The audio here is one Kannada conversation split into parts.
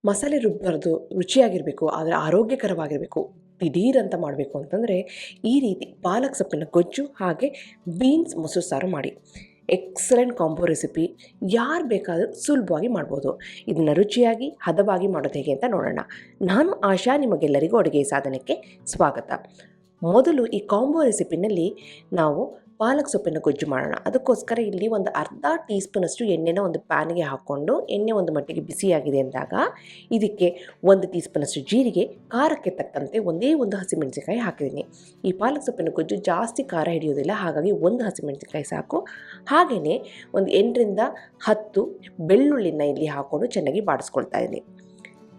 ಮಸಾಲೆ ರುಬ್ಬಾರ್ದು ರುಚಿಯಾಗಿರಬೇಕು, ಆದರೆ ಆರೋಗ್ಯಕರವಾಗಿರಬೇಕು, ದಿಢೀರ್ ಅಂತ ಮಾಡಬೇಕು ಅಂತಂದರೆ ಈ ರೀತಿ ಪಾಲಕ್ ಸೊಪ್ಪಿನ ಗೊಜ್ಜು ಹಾಗೆ ಬೀನ್ಸ್ ಮೊಸರು ಸಾರು ಮಾಡಿ. Excellent combo recipe. ಯಾರು ಬೇಕಾದರೂ ಸುಲಭವಾಗಿ ಮಾಡ್ಬೋದು. ಇದನ್ನು ರುಚಿಯಾಗಿ ಹದವಾಗಿ ಮಾಡೋದು ಹೇಗೆ ಅಂತ ನೋಡೋಣ. ನಾನು ಆಶಾ, ನಿಮಗೆಲ್ಲರಿಗೂ ಅಡುಗೆ ಸಾಧನಕ್ಕೆ ಸ್ವಾಗತ. ಮೊದಲು ಈ ಕಾಂಬೋ ರೆಸಿಪಿನಲ್ಲಿ ನಾವು ಪಾಲಕ್ ಸೊಪ್ಪಿನ ಗೊಜ್ಜು ಮಾಡೋಣ. ಅದಕ್ಕೋಸ್ಕರ ಇಲ್ಲಿ ಒಂದು ಅರ್ಧ ಟೀ ಸ್ಪೂನಷ್ಟು ಎಣ್ಣೆನ ಒಂದು ಪ್ಯಾನ್ಗೆ ಹಾಕ್ಕೊಂಡು, ಎಣ್ಣೆ ಒಂದು ಮಟ್ಟಿಗೆ ಬಿಸಿಯಾಗಿದೆ ಅಂದಾಗ ಇದಕ್ಕೆ 1 ಟೀ ಸ್ಪೂನಷ್ಟು ಜೀರಿಗೆ, ಖಾರಕ್ಕೆ ತಕ್ಕಂತೆ ಒಂದೇ ಒಂದು ಹಸಿಮೆಣಸಿನಕಾಯಿ ಹಾಕಿದ್ದೀನಿ. ಈ ಪಾಲಕ್ ಸೊಪ್ಪಿನ ಗೊಜ್ಜು ಜಾಸ್ತಿ ಖಾರ ಹಿಡಿಯೋದಿಲ್ಲ, ಹಾಗಾಗಿ 1 ಹಸಿಮೆಣಸಿನಕಾಯಿ ಸಾಕು. ಹಾಗೆಯೇ ಒಂದು 8ರಿಂದ 10 ಬೆಳ್ಳುಳ್ಳಿನ ಇಲ್ಲಿ ಹಾಕ್ಕೊಂಡು ಚೆನ್ನಾಗಿ ಬಾಡಿಸ್ಕೊಳ್ತಾ ಇದ್ದೀನಿ.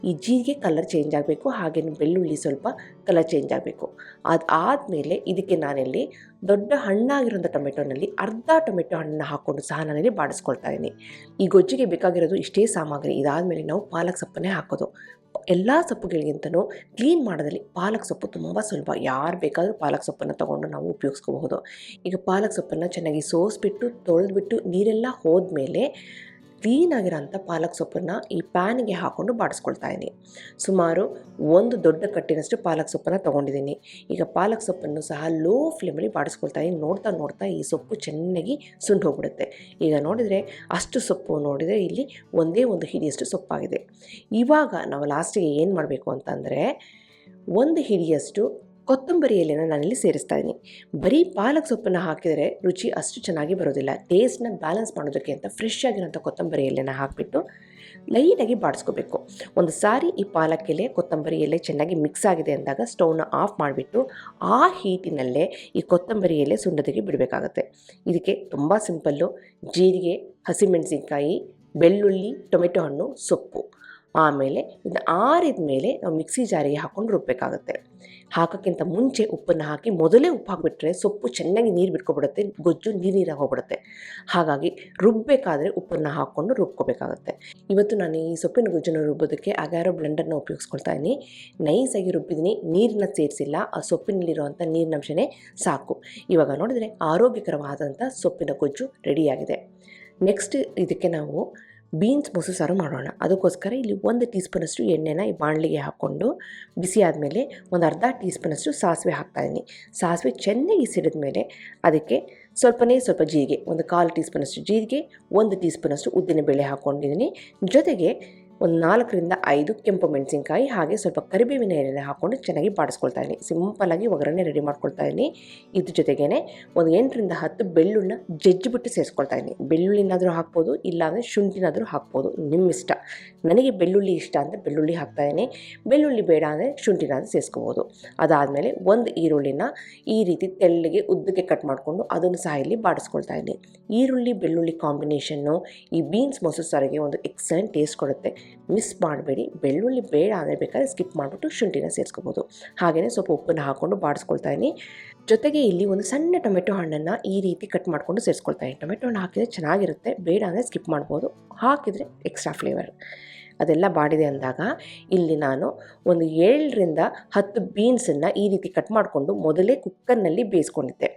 ಈ ಜೀರಿಗೆ ಕಲರ್ ಚೇಂಜ್ ಆಗಬೇಕು, ಹಾಗೆಯೇ ಬೆಳ್ಳುಳ್ಳಿ ಸ್ವಲ್ಪ ಕಲರ್ ಚೇಂಜ್ ಆಗಬೇಕು. ಅದಾದಮೇಲೆ ಇದಕ್ಕೆ ನಾನಿಲ್ಲಿ ದೊಡ್ಡ ಹಣ್ಣಾಗಿರೋಂಥ ಟೊಮೆಟೊನಲ್ಲಿ ಅರ್ಧ ಟೊಮೆಟೊ ಹಣ್ಣನ್ನು ಹಾಕ್ಕೊಂಡು ಸಹ ನಾನಿಲ್ಲಿ ಬಾಡಿಸ್ಕೊಳ್ತಾ ಇದ್ದೀನಿ. ಈ ಗೊಜ್ಜಿಗೆ ಬೇಕಾಗಿರೋದು ಇಷ್ಟೇ ಸಾಮಗ್ರಿ. ಇದಾದಮೇಲೆ ನಾವು ಪಾಲಕ್ ಸೊಪ್ಪನ್ನೇ ಹಾಕೋದು. ಎಲ್ಲ ಸೊಪ್ಪುಗಳಿಗಿಂತಲೂ ಕ್ಲೀನ್ ಮಾಡೋದಲ್ಲಿ ಪಾಲಕ್ ಸೊಪ್ಪು ತುಂಬ ಸುಲಭ. ಯಾರು ಬೇಕಾದರೂ ಪಾಲಕ್ ಸೊಪ್ಪನ್ನು ತೊಗೊಂಡು ನಾವು ಉಪಯೋಗಿಸ್ಕೋಬಹುದು. ಈಗ ಪಾಲಕ್ ಸೊಪ್ಪನ್ನು ಚೆನ್ನಾಗಿ ಸೋಸಿಬಿಟ್ಟು ತೊಳೆದ್ಬಿಟ್ಟು ನೀರೆಲ್ಲ ಹೋದ್ಮೇಲೆ ಕ್ಲೀನಾಗಿರೋಂಥ ಪಾಲಕ್ ಸೊಪ್ಪನ್ನು ಈ ಪ್ಯಾನಿಗೆ ಹಾಕ್ಕೊಂಡು ಬಾಡಿಸ್ಕೊಳ್ತಾ ಇದ್ದೀನಿ. ಸುಮಾರು 1 ದೊಡ್ಡ ಕಟ್ಟಿನಷ್ಟು ಪಾಲಕ್ ಸೊಪ್ಪನ್ನು ತೊಗೊಂಡಿದ್ದೀನಿ. ಈಗ ಪಾಲಕ್ ಸೊಪ್ಪನ್ನು ಸಹ ಲೋ ಫ್ಲೇಮಲ್ಲಿ ಬಾಡಿಸ್ಕೊಳ್ತಾ ಇದ್ದೀನಿ. ನೋಡ್ತಾ ನೋಡ್ತಾ ಈ ಸೊಪ್ಪು ಚೆನ್ನಾಗಿ ಸುಂಡು ಹೋಗ್ಬಿಡುತ್ತೆ. ಈಗ ನೋಡಿದರೆ ಅಷ್ಟು ಸೊಪ್ಪು ನೋಡಿದರೆ ಇಲ್ಲಿ ಒಂದೇ ಒಂದು ಹಿಡಿಯಷ್ಟು ಸೊಪ್ಪಾಗಿದೆ. ಇವಾಗ ನಾವು ಲಾಸ್ಟಿಗೆ ಏನು ಮಾಡಬೇಕು ಅಂತಂದರೆ 1 ಹಿಡಿಯಷ್ಟು ಕೊತ್ತಂಬರಿ ಎಲೆನ ನಾನಿಲ್ಲಿ ಸೇರಿಸ್ತಾ ಇದ್ದೀನಿ. ಬರೀ ಪಾಲಕ್ ಸೊಪ್ಪನ್ನು ಹಾಕಿದರೆ ರುಚಿ ಅಷ್ಟು ಚೆನ್ನಾಗಿ ಬರೋದಿಲ್ಲ. ಟೇಸ್ಟ್ನ ಬ್ಯಾಲೆನ್ಸ್ ಮಾಡೋದಕ್ಕೆ ಅಂತ ಫ್ರೆಶ್ ಆಗಿರೋಂಥ ಕೊತ್ತಂಬರಿ ಎಲೆನ ಹಾಕಿಬಿಟ್ಟು ಲೈಟಾಗಿ ಬಾಡಿಸ್ಕೋಬೇಕು. ಒಂದು ಸಾರಿ ಈ ಪಾಲಕ್ ಎಲೆ ಕೊತ್ತಂಬರಿ ಎಲೆ ಚೆನ್ನಾಗಿ ಮಿಕ್ಸ್ ಆಗಿದೆ ಅಂದಾಗ ಸ್ಟವ್ನ ಆಫ್ ಮಾಡಿಬಿಟ್ಟು ಆ ಹೀಟಿನಲ್ಲೇ ಈ ಕೊತ್ತಂಬರಿ ಎಲೆ ಸುಂಡೋದಕ್ಕೆ ಬಿಡಬೇಕಾಗತ್ತೆ. ಇದಕ್ಕೆ ತುಂಬ ಸಿಂಪಲ್ಲು. ಜೀರಿಗೆ, ಹಸಿಮೆಣಸಿನ್ಕಾಯಿ, ಬೆಳ್ಳುಳ್ಳಿ, ಟೊಮೆಟೊ ಹಣ್ಣು, ಸೊಪ್ಪು. ಆಮೇಲೆ ಇದು ಆರಿದ ಮೇಲೆ ನಾವು ಮಿಕ್ಸಿ ಜಾರಿಗೆ ಹಾಕ್ಕೊಂಡು ರುಬ್ಬಬೇಕಾಗುತ್ತೆ. ಹಾಕೋಕ್ಕಿಂತ ಮುಂಚೆ ಉಪ್ಪನ್ನು ಹಾಕಿ ಮೊದಲೇ ಉಪ್ಪು ಹಾಕಿಬಿಟ್ರೆ ಸೊಪ್ಪು ಚೆನ್ನಾಗಿ ನೀರು ಬಿಟ್ಕೊಬಿಡುತ್ತೆ, ಗೊಜ್ಜು ನೀರಾಗಿ ಹೋಗ್ಬಿಡುತ್ತೆ. ಹಾಗಾಗಿ ರುಬ್ಬಬೇಕಾದ್ರೆ ಉಪ್ಪನ್ನು ಹಾಕ್ಕೊಂಡು ರುಬ್ಕೋಬೇಕಾಗುತ್ತೆ. ಇವತ್ತು ನಾನು ಈ ಸೊಪ್ಪಿನ ಗೊಜ್ಜನ್ನು ರುಬ್ಬೋದಕ್ಕೆ ಅಗಾರೋ ಬ್ಲೆಂಡರ್ನ ಉಪಯೋಗಿಸ್ಕೊಳ್ತಾ ಇದ್ದೀನಿ. ನೈಸಾಗಿ ರುಬ್ಬಿದ್ದೀನಿ, ನೀರನ್ನ ಸೇರಿಸಿಲ್ಲ. ಆ ಸೊಪ್ಪಿನಲ್ಲಿರುವಂಥ ನೀರಿನಂಶನೇ ಸಾಕು. ಇವಾಗ ನೋಡಿದರೆ ಆರೋಗ್ಯಕರವಾದಂಥ ಸೊಪ್ಪಿನ ಗೊಜ್ಜು ರೆಡಿಯಾಗಿದೆ. ನೆಕ್ಸ್ಟ್ ಇದಕ್ಕೆ ನಾವು ಬೀನ್ಸ್ ಮೊಸರು ಸಾರು ಮಾಡೋಣ. ಅದಕ್ಕೋಸ್ಕರ ಇಲ್ಲಿ 1 ಟೀ ಸ್ಪೂನಷ್ಟು ಎಣ್ಣೆನ ಈ ಬಾಣಲಿಗೆ ಹಾಕ್ಕೊಂಡು ಬಿಸಿ ಆದಮೇಲೆ ಒಂದು ಅರ್ಧ ಟೀ ಸ್ಪೂನಷ್ಟು ಸಾಸಿವೆ ಹಾಕ್ತಾಯಿದ್ದೀನಿ. ಸಾಸಿವೆ ಚೆನ್ನಾಗಿ ಸಿಡಿದ ಮೇಲೆ ಅದಕ್ಕೆ ಸ್ವಲ್ಪ ಜೀರಿಗೆ, ಒಂದು 1/4 ಟೀ ಸ್ಪೂನಷ್ಟು ಜೀರಿಗೆ, 1 ಟೀ ಸ್ಪೂನಷ್ಟು ಉದ್ದಿನಬೇಳೆ ಹಾಕ್ಕೊಂಡಿದ್ದೀನಿ. ಜೊತೆಗೆ ಒಂದು 4ರಿಂದ 5 ಕೆಂಪು ಮೆಣಸಿನ್ಕಾಯಿ, ಹಾಗೆ ಸ್ವಲ್ಪ ಕರಿಬೇವಿನ ಎಲೆನ ಹಾಕ್ಕೊಂಡು ಚೆನ್ನಾಗಿ ಬಾಡಿಸ್ಕೊಳ್ತಾ ಇದ್ದೀನಿ. ಸಿಂಪಲ್ಲಾಗಿ ಒಗ್ಗರಣೆ ರೆಡಿ ಮಾಡ್ಕೊಳ್ತಾ ಇದ್ದೀನಿ. ಇದ್ರ ಜೊತೆಗೇ ಒಂದು 8ರಿಂದ 10 ಬೆಳ್ಳುಳ್ಳಿನ ಜಜ್ಜಿಬಿಟ್ಟು ಸೇರಿಸ್ಕೊಳ್ತಾ ಇದ್ದೀನಿ. ಬೆಳ್ಳುಳ್ಳಿನಾದರೂ ಹಾಕ್ಬೋದು, ಇಲ್ಲಾಂದರೆ ಶುಂಠಿನಾದರೂ ಹಾಕ್ಬೋದು, ನಿಮ್ಮಿಷ್ಟ. ನನಗೆ ಬೆಳ್ಳುಳ್ಳಿ ಇಷ್ಟ ಅಂತ ಬೆಳ್ಳುಳ್ಳಿ ಹಾಕ್ತಾಯಿದ್ದೀನಿ. ಬೆಳ್ಳುಳ್ಳಿ ಬೇಡ ಅಂದರೆ ಶುಂಠಿನಾದರೂ ಸೇರಿಸ್ಕೋಬೋದು. ಅದಾದಮೇಲೆ 1 ಈರುಳ್ಳಿನ ಈ ರೀತಿ ತೆಳ್ಳಗೆ ಉದ್ದಕ್ಕೆ ಕಟ್ ಮಾಡಿಕೊಂಡು ಅದನ್ನು ಸಹ ಇಲ್ಲಿ ಬಾಡಿಸ್ಕೊಳ್ತಾ ಇದ್ದೀನಿ. ಈರುಳ್ಳಿ ಬೆಳ್ಳುಳ್ಳಿ ಕಾಂಬಿನೇಷನ್ನು ಈ ಬೀನ್ಸ್ ಮೊಸರು ಸಾರಿಗೆ ಒಂದು ಎಕ್ಸಲೆಂಟ್ ಟೇಸ್ಟ್ ಕೊಡುತ್ತೆ. ಮಿಸ್ ಮಾಡಬೇಡಿ. ಬೆಳ್ಳುಳ್ಳಿ ಬೇಡ ಅಂದರೆ ಬೇಕಾದ್ರೆ ಸ್ಕಿಪ್ ಮಾಡಿಬಿಟ್ಟು ಶುಂಠಿನ ಸೇರಿಸ್ಕೋಬೋದು. ಹಾಗೆಯೇ ಸ್ವಲ್ಪ ಉಪ್ಪನ್ನು ಹಾಕ್ಕೊಂಡು ಬಾಡಿಸ್ಕೊಳ್ತಾ ಇದ್ದೀನಿ. ಜೊತೆಗೆ ಇಲ್ಲಿ ಒಂದು ಸಣ್ಣ ಟೊಮೆಟೊ ಹಣ್ಣನ್ನು ಈ ರೀತಿ ಕಟ್ ಮಾಡಿಕೊಂಡು ಸೇರಿಸ್ಕೊಳ್ತಾ ಇದ್ದೀನಿ. ಟೊಮೆಟೊ ಹಣ್ಣು ಹಾಕಿದರೆ ಚೆನ್ನಾಗಿರುತ್ತೆ, ಬೇಡ ಅಂದರೆ ಸ್ಕಿಪ್ ಮಾಡ್ಬೋದು, ಹಾಕಿದರೆ ಎಕ್ಸ್ಟ್ರಾ ಫ್ಲೇವರ್. ಅದೆಲ್ಲ ಬಾಡಿದೆ ಅಂದಾಗ ಇಲ್ಲಿ ನಾನು ಒಂದು 7ರಿಂದ 10 ಬೀನ್ಸನ್ನು ಈ ರೀತಿ ಕಟ್ ಮಾಡಿಕೊಂಡು ಮೊದಲೇ ಕುಕ್ಕರ್ನಲ್ಲಿ ಬೇಯಿಸ್ಕೊಂಡಿದ್ದೆ.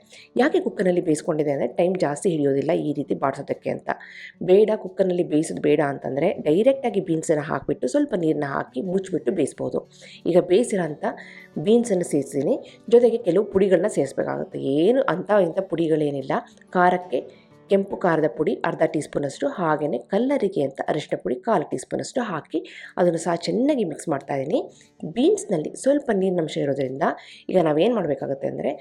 ಯಾಕೆ ಕುಕ್ಕರ್ನಲ್ಲಿ ಬೇಯಿಸ್ಕೊಂಡಿದ್ದೆ ಅಂದರೆ ಟೈಮ್ ಜಾಸ್ತಿ ಹಿಡಿಯೋದಿಲ್ಲ ಈ ರೀತಿ ಬಾಡಿಸೋದಕ್ಕೆ ಅಂತ. ಬೇಡ ಕುಕ್ಕರ್ನಲ್ಲಿ ಬೇಯಿಸೋದು ಬೇಡ ಅಂತಂದರೆ ಡೈರೆಕ್ಟಾಗಿ ಬೀನ್ಸನ್ನು ಹಾಕಿಬಿಟ್ಟು ಸ್ವಲ್ಪ ನೀರನ್ನ ಹಾಕಿ ಮುಚ್ಚಿಬಿಟ್ಟು ಬೇಯಿಸ್ಬೋದು. ಈಗ ಬೇಯಿಸಿರೋಂಥ ಬೀನ್ಸನ್ನು ಸೇರಿಸಿದ್ದೀನಿ. ಜೊತೆಗೆ ಕೆಲವು ಪುಡಿಗಳನ್ನ ಸೇರಿಸ್ಬೇಕಾಗುತ್ತೆ. ಏನು ಇಂಥ ಪುಡಿಗಳೇನಿಲ್ಲ. ಖಾರಕ್ಕೆ ಕೆಂಪು ಖಾರದ ಪುಡಿ ಅರ್ಧ ಟೀ ಸ್ಪೂನಷ್ಟು, ಹಾಗೆಯೇ ಕಲ್ಲರಿಗೆ ಅಂತ ಅರಿಶಿನ ಪುಡಿ 1/4 ಟೀ ಸ್ಪೂನಷ್ಟು ಹಾಕಿ ಅದನ್ನು ಸಹ ಚೆನ್ನಾಗಿ ಮಿಕ್ಸ್ ಮಾಡ್ತಾಯಿದ್ದೀನಿ. ಬೀನ್ಸ್ನಲ್ಲಿ ಸ್ವಲ್ಪ ನೀರಿನಂಶ ಇರೋದ್ರಿಂದ ಈಗ ನಾವೇನು ಮಾಡಬೇಕಾಗುತ್ತೆ ಅಂದರೆ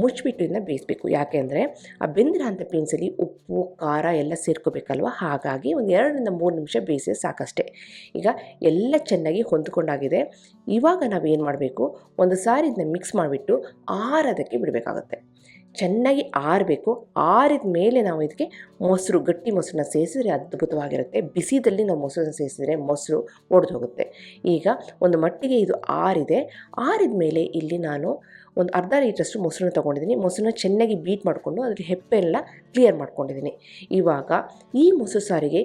ಮುಚ್ಚಿಬಿಟ್ಟು ಇದನ್ನ ಬೇಯಿಸಬೇಕು. ಯಾಕೆ ಅಂದರೆ ಆ ಬೆಂದಿರೋಂಥ ಬೀನ್ಸಲ್ಲಿ ಉಪ್ಪು ಖಾರ ಎಲ್ಲ ಸೇರ್ಕೋಬೇಕಲ್ವ, ಹಾಗಾಗಿ ಒಂದು 2ರಿಂದ 3 ನಿಮಿಷ ಬೇಯಿಸಿದ್ರೆ ಸಾಕಷ್ಟೇ. ಈಗ ಎಲ್ಲ ಚೆನ್ನಾಗಿ ಹೊಂದ್ಕೊಂಡಾಗಿದೆ. ಇವಾಗ ನಾವೇನು ಮಾಡಬೇಕು, ಒಂದು ಸಾರಿ ಇದನ್ನ ಮಿಕ್ಸ್ ಮಾಡಿಬಿಟ್ಟು ಆರೋದಕ್ಕೆ ಬಿಡಬೇಕಾಗುತ್ತೆ. ಚೆನ್ನಾಗಿ ಆರಬೇಕು. ಆರಿದ ಮೇಲೆ ನಾವು ಇದಕ್ಕೆ ಮೊಸರು, ಗಟ್ಟಿ ಮೊಸರನ್ನ ಸೇರಿಸಿದ್ರೆ ಅದ್ಭುತವಾಗಿರುತ್ತೆ. ಬಿಸಿದಲ್ಲಿ ನಾವು ಮೊಸರನ್ನ ಸೇರಿಸಿದ್ರೆ ಮೊಸರು ಒಡೆದು ಹೋಗುತ್ತೆ. ಈಗ ಒಂದು ಮಟ್ಟಿಗೆ ಇದು ಆರಿದೆ. ಆರಿದ ಮೇಲೆ ಇಲ್ಲಿ ನಾನು ಒಂದು ಅರ್ಧ ಲೀಟ್ರಷ್ಟು ಮೊಸರನ್ನ ತೊಗೊಂಡಿದ್ದೀನಿ. ಮೊಸರನ್ನ ಚೆನ್ನಾಗಿ ಬೀಟ್ ಮಾಡಿಕೊಂಡು ಅದ್ರ ಹೆಪ್ಪೆಲ್ಲ ಕ್ಲಿಯರ್ ಮಾಡ್ಕೊಂಡಿದ್ದೀನಿ. ಇವಾಗ ಈ ಮೊಸರು ಸಾರಿಗೆ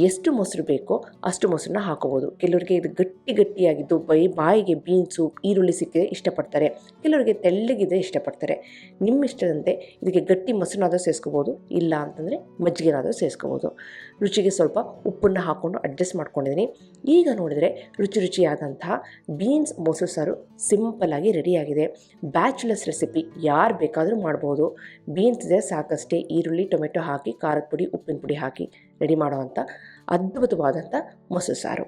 ಎಷ್ಟು ಮೊಸರು ಬೇಕೋ ಅಷ್ಟು ಮೊಸರನ್ನ ಹಾಕೋಬೋದು. ಕೆಲವರಿಗೆ ಇದು ಗಟ್ಟಿಯಾಗಿದ್ದು ಬಾಯಿಗೆ ಬೀನ್ಸು ಈರುಳ್ಳಿ ಸಿಕ್ಕಿದ್ರೆ ಇಷ್ಟಪಡ್ತಾರೆ, ಕೆಲವರಿಗೆ ತೆಳ್ಳಗಿದ್ರೆ ಇಷ್ಟಪಡ್ತಾರೆ. ನಿಮ್ಮ ಇಷ್ಟದಂತೆ ಇದಕ್ಕೆ ಗಟ್ಟಿ ಮೊಸರನ್ನಾದರೂ ಸೇರಿಸ್ಕೋಬೋದು, ಇಲ್ಲ ಅಂತಂದರೆ ಮಜ್ಜಿಗೆನಾದರೂ ಸೇರಿಸ್ಕೋಬೋದು. ರುಚಿಗೆ ಸ್ವಲ್ಪ ಉಪ್ಪನ್ನು ಹಾಕ್ಕೊಂಡು ಅಡ್ಜಸ್ಟ್ ಮಾಡ್ಕೊಂಡಿದ್ದೀನಿ. ಈಗ ನೋಡಿದರೆ ರುಚಿಯಾದಂತಹ ಬೀನ್ಸ್ ಮೊಸರು ಸಾರು ಸಿಂಪಲ್ಲಾಗಿ ರೆಡಿಯಾಗಿದೆ. ಬ್ಯಾಚುಲರ್ಸ್ ರೆಸಿಪಿ, ಯಾರು ಬೇಕಾದರೂ ಮಾಡ್ಬೋದು. ಬೀನ್ಸ್ ಇದೆ ಸಾಕಷ್ಟೇ, ಈರುಳ್ಳಿ ಟೊಮೆಟೊ ಹಾಕಿ ಖಾರದ ಪುಡಿ ಉಪ್ಪಿನ ಪುಡಿ ಹಾಕಿ ರೆಡಿ ಮಾಡೋವಂಥ ಅದ್ಭುತವಾದಂಥ ಮೊಸರು ಸಾರು.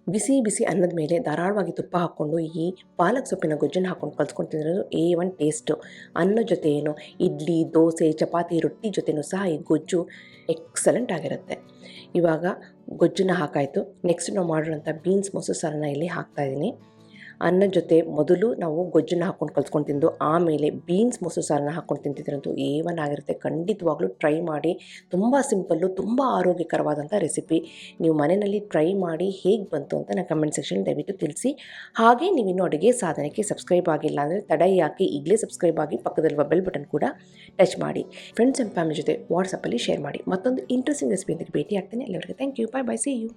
ಬಿಸಿ ಅನ್ನದ ಮೇಲೆ ಧಾರಾಳವಾಗಿ ತುಪ್ಪ ಹಾಕ್ಕೊಂಡು ಈ ಪಾಲಕ್ ಸೊಪ್ಪಿನ ಗೊಜ್ಜನ್ನು ಹಾಕ್ಕೊಂಡು ಕಲ್ಸ್ಕೊಂಡು ತಿಂದಿರೋದು A1 ಟೇಸ್ಟು. ಅನ್ನದ ಜೊತೆ ಏನು ಇಡ್ಲಿ, ದೋಸೆ, ಚಪಾತಿ, ರೊಟ್ಟಿ ಜೊತೆನೂ ಸಹ ಈ ಗೊಜ್ಜು ಎಕ್ಸಲೆಂಟ್ ಆಗಿರುತ್ತೆ. ಇವಾಗ ಗೊಜ್ಜನ್ನು ಹಾಕಾಯಿತು. ನೆಕ್ಸ್ಟ್ ನಾವು ಮಾಡಿರೋಂಥ ಬೀನ್ಸ್ ಮೊಸರು ಸಾರನ್ನ ಇಲ್ಲಿ ಹಾಕ್ತಾಯಿದ್ದೀನಿ. ಅನ್ನದ ಜೊತೆ ಮೊದಲು ನಾವು ಗೊಜ್ಜನ್ನು ಹಾಕ್ಕೊಂಡು ಕಲ್ಸ್ಕೊಂಡು ತಿಂದು ಆಮೇಲೆ ಬೀನ್ಸ್ ಮೊಸರು ಸಾರನ್ನ ಹಾಕ್ಕೊಂಡು ತಿಂತಿದ್ರಂತೂ A1 ಆಗಿರುತ್ತೆ. ಖಂಡಿತವಾಗ್ಲೂ ಟ್ರೈ ಮಾಡಿ. ತುಂಬ ಸಿಂಪಲ್ಲು, ತುಂಬ ಆರೋಗ್ಯಕರವಾದಂಥ ರೆಸಿಪಿ. ನೀವು ಮನೆಯಲ್ಲಿ ಟ್ರೈ ಮಾಡಿ ಹೇಗೆ ಬಂತು ಅಂತ ನಾನು ಕಮೆಂಟ್ ಸೆಕ್ಷನ್ ದಯವಿಟ್ಟು ತಿಳಿಸಿ. ಹಾಗೆ ನೀವಿನ್ನೂ ಅಡುಗೆ ಸಾಧನಕ್ಕೆ ಸಬ್ಸ್ಕ್ರೈಬ್ ಆಗಿಲ್ಲ ಅಂದರೆ ತಡ ಯಾಕೆ, ಈಗಲೇ ಸಬ್ಸ್ಕ್ರೈಬ್ ಆಗಿ ಪಕ್ಕದಲ್ಲಿರುವ ಬೆಲ್ ಬಟನ್ ಕೂಡ ಟಚ್ ಮಾಡಿ. ಫ್ರೆಂಡ್ಸ್ ಆ್ಯಂಡ್ ಫ್ಯಾಮಿಲಿ ಜೊತೆ ವಾಟ್ಸಪ್ಪಲ್ಲಿ ಶೇರ್ ಮಾಡಿ. ಮತ್ತೊಂದು ಇಂಟ್ರೆಸ್ಟಿಂಗ್ ರೆಸಿಪಿಯೊಂದಿಗೆ ಭೇಟಿ ಆಗ್ತೇನೆ. ಅಲ್ಲಿವರೆಗೆ thank you, bye bye, see you.